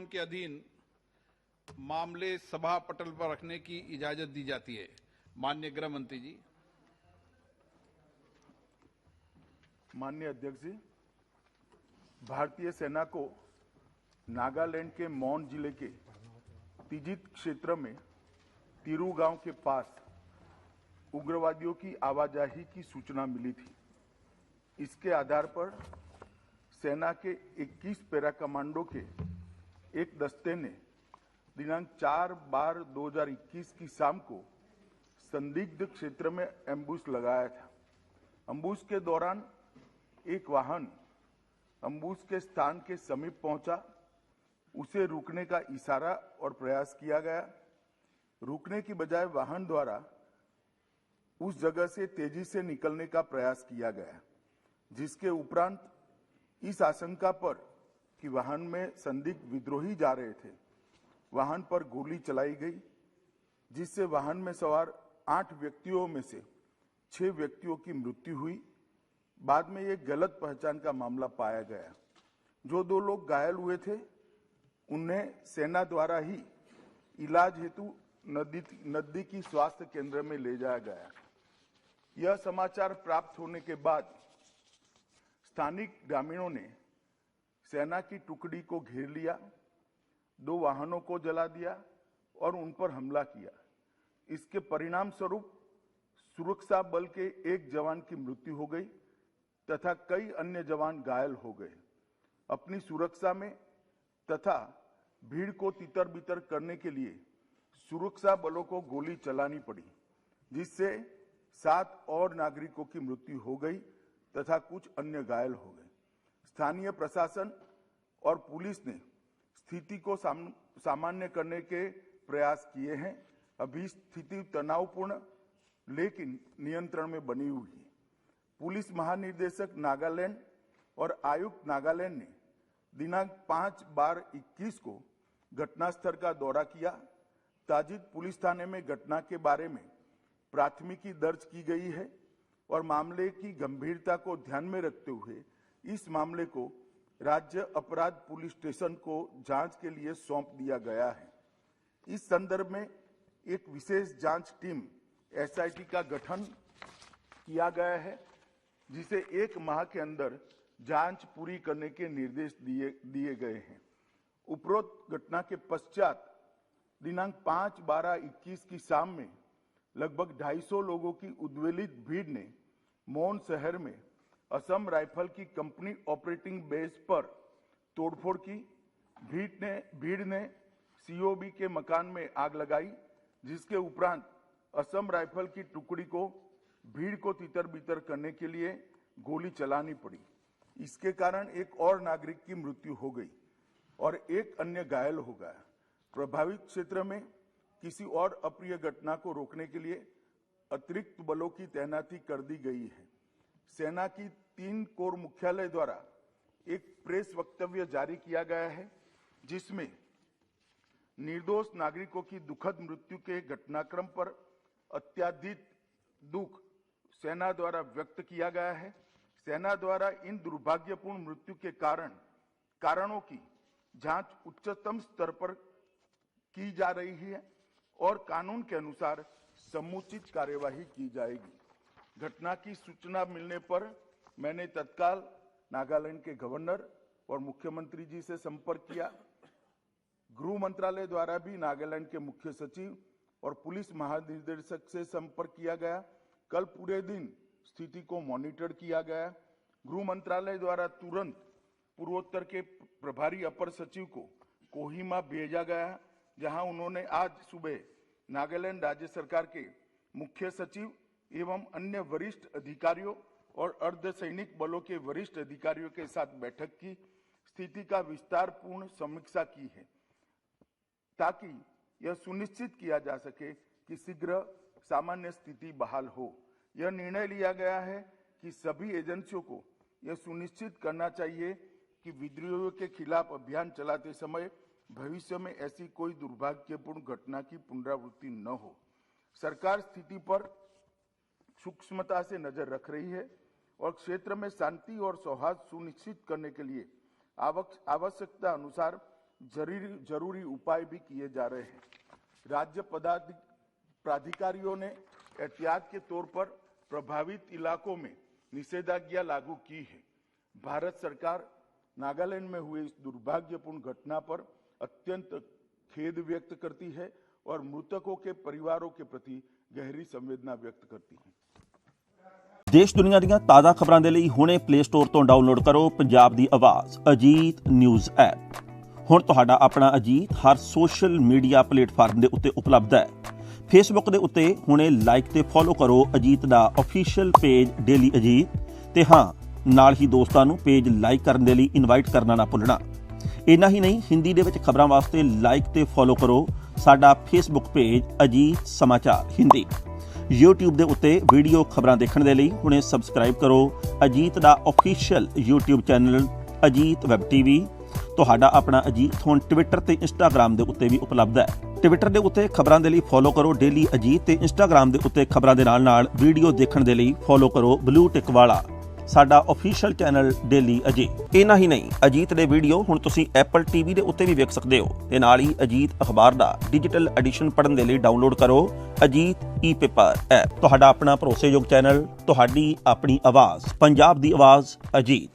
नियम के अधीन मामले सभा पटल पर रखने की इजाजत दी जाती है। माननीय गृह मंत्री जी। माननीय अध्यक्ष जी, भारतीय सेना को नागालैंड के मौन जिले के तिजित क्षेत्र में तिरू गांव के पास उग्रवादियों की आवाजाही की सूचना मिली थी। इसके आधार पर सेना के 21 पैरा कमांडो के एक दस्ते ने दिनांक 4/12/2021 की शाम को संदिग्ध क्षेत्र में एम्बुश लगाया था। एम्बुश के दौरान एक वाहन एम्बुश के स्थान के समीप पहुंचा। उसे रुकने का इशारा और प्रयास किया गया। रुकने की बजाय वाहन द्वारा उस जगह से तेजी से निकलने का प्रयास किया गया, जिसके उपरांत इस आशंका पर कि वाहन में संदिग्ध विद्रोही जा रहे थे, वाहन पर गोली चलाई गई, जिससे वाहन में सवार 8 व्यक्तियों में से 6 व्यक्तियों की मृत्यु हुई। बाद में एक गलत पहचान का मामला पाया गया। जो 2 लोग घायल हुए थे, उन्हें सेना द्वारा ही इलाज हेतु नजदीकी स्वास्थ्य केंद्र में ले जाया गया। यह समाचार प्राप्त होने के बाद स्थानिक ग्रामीणों ने सेना की टुकड़ी को घेर लिया, 2 वाहनों को जला दिया और उन पर हमला किया। इसके परिणाम स्वरूप सुरक्षा बल के एक जवान की मृत्यु हो गई तथा कई अन्य जवान घायल हो गए। अपनी सुरक्षा में तथा भीड़ को तितर-बितर करने के लिए सुरक्षा बलों को गोली चलानी पड़ी, जिससे 7 और नागरिकों की मृत्यु हो गई तथा कुछ अन्य घायल हो गए। स्थानीय प्रशासन और पुलिस ने स्थिति को सामान्य करने के प्रयास किए हैं। अभी स्थिति तनावपूर्ण लेकिन नियंत्रण में बनी हुई है। पुलिस महानिदेशक नागालैंड और आयुक्त नागालैंड ने दिनांक 5/12/21 को घटनास्थल का दौरा किया। ताजित पुलिस थाने में घटना के बारे में प्राथमिकी दर्ज की गई है और मामले की गंभीरता को ध्यान में रखते हुए इस मामले को राज्य अपराध पुलिस स्टेशन को जांच के लिए सौंप दिया गया है। इस संदर्भ में एक विशेष जांच टीम SIT का गठन किया गया है, जिसे 1 माह के अंदर जांच पूरी करने के निर्देश दिए गए हैं। उपरोक्त घटना के पश्चात दिनांक 5/12/21 की शाम में लगभग 250 लोगों की उद्वेलित भीड़ ने मौन शहर में असम राइफल की कंपनी ऑपरेटिंग बेस पर तोड़फोड़ की। भीड़ ने COB के मकान में आग लगाई, जिसके उपरांत असम राइफल की टुकड़ी को भीड़ को तितर-बितर करने के लिए गोली चलानी पड़ी। इसके कारण एक और नागरिक की मृत्यु हो गई और एक अन्य घायल हो गया। प्रभावित क्षेत्र में किसी और अप्रिय घटना को रोकने के लिए अतिरिक्त बलों की तैनाती कर दी गई है। सेना की 3 कोर मुख्यालय द्वारा एक प्रेस वक्तव्य जारी किया गया है, जिसमें निर्दोष नागरिकों की दुखद मृत्यु के घटनाक्रम पर अत्यधिक दुख सेना द्वारा व्यक्त किया गया है। सेना द्वारा इन दुर्भाग्यपूर्ण मृत्यु के कारणों की जांच उच्चतम स्तर पर की जा रही है और कानून के अनुसार समुचित कार्यवाही की जाएगी। घटना की सूचना मिलने पर मैंने तत्काल नागालैंड के गवर्नर और मुख्यमंत्री जी से संपर्क किया। गृह मंत्रालय द्वारा भी नागालैंड के मुख्य सचिव और पुलिस महानिदेशक से संपर्क किया गया। कल पूरे दिन स्थिति को मॉनिटर किया गया। गृह मंत्रालय द्वारा तुरंत पूर्वोत्तर के प्रभारी अपर सचिव को कोहिमा भेजा गया, जहां उन्होंने आज सुबह नागालैंड राज्य सरकार के मुख्य सचिव एवं अन्य वरिष्ठ अधिकारियों और अर्धसैनिक बलों के वरिष्ठ अधिकारियों के साथ बैठक की। स्थिति का विस्तारपूर्ण समीक्षा की है, ताकि यह सुनिश्चित किया जा सके कि शीघ्र सामान्य स्थिति बहाल हो। यह निर्णय लिया गया है कि सभी एजेंसियों को यह सुनिश्चित करना चाहिए कि विद्रोहियों के खिलाफ अभियान चलाते समय भविष्य में ऐसी कोई दुर्भाग्यपूर्ण घटना की पुनरावृत्ति न हो। सरकार स्थिति पर सूक्ष्मता से नजर रख रही है और क्षेत्र में शांति और सौहार्द सुनिश्चित करने के लिए आवश्यकता अनुसार जरूरी उपाय भी किए जा रहे हैं। राज्य प्राधिकारियों ने एहतियात के तौर पर प्रभावित इलाकों में निषेधाज्ञा लागू की है। भारत सरकार नागालैंड में हुए इस दुर्भाग्यपूर्ण घटना पर अत्यंत खेद व्यक्त करती है और मृतकों के परिवारों के प्रति गहरी संवेदना व्यक्त करती है। ਦੇਸ਼ ਦੁਨੀਆ ਦੀਆਂ ਤਾਜ਼ਾ ਖਬਰਾਂ ਦੇ ਲਈ ਹੁਣੇ ਪਲੇ ਸਟੋਰ ਤੋਂ ਡਾਊਨਲੋਡ ਕਰੋ ਪੰਜਾਬ ਦੀ ਆਵਾਜ਼ ਅਜੀਤ ਨਿਊਜ਼ ਐਪ। ਹੁਣ ਤੁਹਾਡਾ ਆਪਣਾ ਅਜੀਤ ਹਰ ਸੋਸ਼ਲ ਮੀਡੀਆ ਪਲੇਟਫਾਰਮ ਦੇ ਉੱਤੇ ਉਪਲਬਧ ਹੈ। ਫੇਸਬੁੱਕ ਦੇ ਉੱਤੇ ਹੁਣੇ ਲਾਈਕ ਤੇ ਫੋਲੋ ਕਰੋ ਅਜੀਤ ਦਾ ਅਫੀਸ਼ੀਅਲ ਪੇਜ ਡੇਲੀ ਅਜੀਤ ਤੇ ਹਾਂ ਨਾਲ ਹੀ ਦੋਸਤਾਂ ਨੂੰ ਪੇਜ ਲਾਈਕ ਕਰਨ ਦੇ ਲਈ ਇਨਵਾਈਟ ਕਰਨਾ ਨਾ ਭੁੱਲਣਾ। ਇੰਨਾ ਹੀ ਨਹੀਂ ਹਿੰਦੀ ਦੇ ਵਿੱਚ ਖਬਰਾਂ ਵਾਸਤੇ ਲਾਈਕ ਤੇ ਫੋਲੋ ਕਰੋ ਸਾਡਾ ਫੇਸਬੁੱਕ ਪੇਜ ਅਜੀਤ ਸਮਾਚਾਰ ਹਿੰਦੀ। YouTube ਦੇ ਉੱਤੇ ਵੀਡੀਓ ਖਬਰਾਂ ਦੇਖਣ ਦੇ ਲਈ ਹੁਣੇ ਸਬਸਕ੍ਰਾਈਬ ਕਰੋ ਅਜੀਤ ਦਾ official YouTube channel Ajit web TV. ਤੁਹਾਡਾ ਆਪਣਾ ਅਜੀਤ ਹੁਣ ਟਵਿੱਟਰ ਤੇ ਇੰਸਟਾਗ੍ਰਾਮ ਦੇ ਉੱਤੇ ਵੀ ਉਪਲਬਧ ਹੈ। ਟਵਿੱਟਰ ਦੇ ਉੱਤੇ ਖਬਰਾਂ ਦੇ ਲਈ ਫੋਲੋ ਕਰੋ ਡੇਲੀ ਅਜੀਤ ਤੇ ਇੰਸਟਾਗ੍ਰਾਮ ਦੇ ਉੱਤੇ ਖਬਰਾਂ ਦੇ ਨਾਲ ਵੀਡੀਓ ਦੇਖਣ ਦੇ ਲਈ ਫੋਲੋ ਕਰੋ ਬਲੂ ਟਿਕ ਵਾਲਾ ਸਾਡਾ ਅਫੀਸ਼ੀਅਲ ਚੈਨਲ ਡੇਲੀ ਅਜੀਤ। ਇੰਨਾ ਹੀ ਨਹੀਂ ਅਜੀਤ ਦੇ ਵੀਡੀਓ ਹੁਣ ਤੁਸੀਂ ਐਪਲ ਟੀਵੀ ਦੇ ਉੱਤੇ ਵੀ ਵੇਖ ਸਕਦੇ ਹੋ ਤੇ ਨਾਲ ਹੀ ਅਜੀਤ ਅਖਬਾਰ ਦਾ ਡਿਜੀਟਲ ਐਡੀਸ਼ਨ ਪੜ੍ਹਨ ਦੇ ਲਈ ਡਾਊਨਲੋਡ ਕਰੋ ਅਜੀਤ ਈ-ਪੇਪਰ ਐਪ। ਤੁਹਾਡਾ ਆਪਣਾ ਭਰੋਸੇਯੋਗ ਚੈਨਲ ਤੁਹਾਡੀ ਆਪਣੀ ਆਵਾਜ਼ ਪੰਜਾਬ ਦੀ ਆਵਾਜ਼ ਅਜੀਤ।